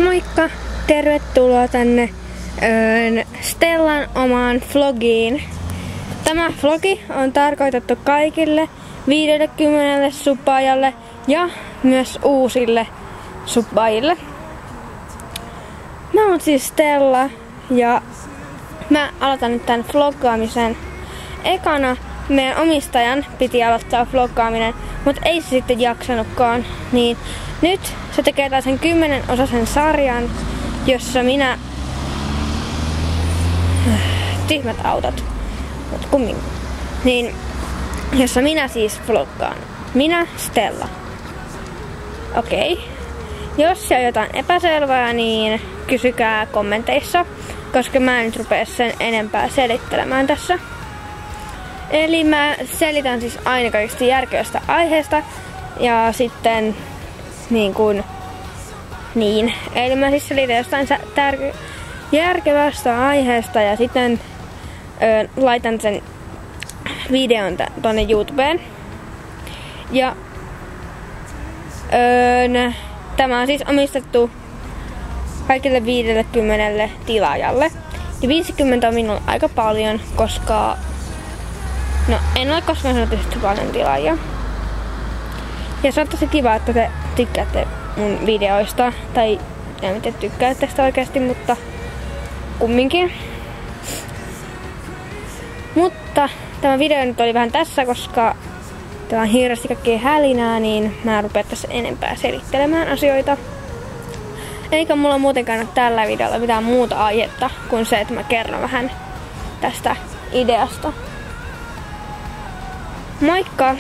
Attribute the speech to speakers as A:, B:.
A: Moikka! Tervetuloa tänne Stellan omaan vlogiin. Tämä vlogi on tarkoitettu kaikille 50 subbaajalle ja myös uusille subbaajille. Mä oon siis Stella ja mä aloitan nyt tän vloggaamisen. Ekana meidän omistajan piti aloittaa vloggaaminen, mutta ei se sitten jaksanutkaan. Niin nyt se tekee taas sen 10-osaisen sarjan, jossa minä... Tyhmät autot. Mut kumminkin. Niin, jossa minä siis vloggaan. Minä, Stella. Okei. Jos on jotain epäselvää, niin kysykää kommenteissa, koska mä en nyt rupea sen enempää selittelemään tässä. Eli mä selitän siis aina kaikista järkevästä aiheesta ja sitten niin. Eli mä siis selitän jostain järkevästä aiheesta ja sitten laitan sen videon tonne YouTubeen. Ja tämä on siis omistettu kaikille 50 tilaajalle. Ja 50 on minulle aika paljon, koska en ole koskaan saanut yhtä paljon tilaajia. Ja se on tosi kiva, että te tykkäätte mun videoista. Tai en tiedä tykkäätte sitä oikeasti, mutta kumminkin. Mutta tämä video nyt oli vähän tässä, koska täällä on hirveästi kaikkea hälinää, niin mä en rupea tässä enempää selittelemään asioita. Eikä mulla muutenkaan ole tällä videolla mitään muuta aihetta kuin se, että mä kerron vähän tästä ideasta. Moikka!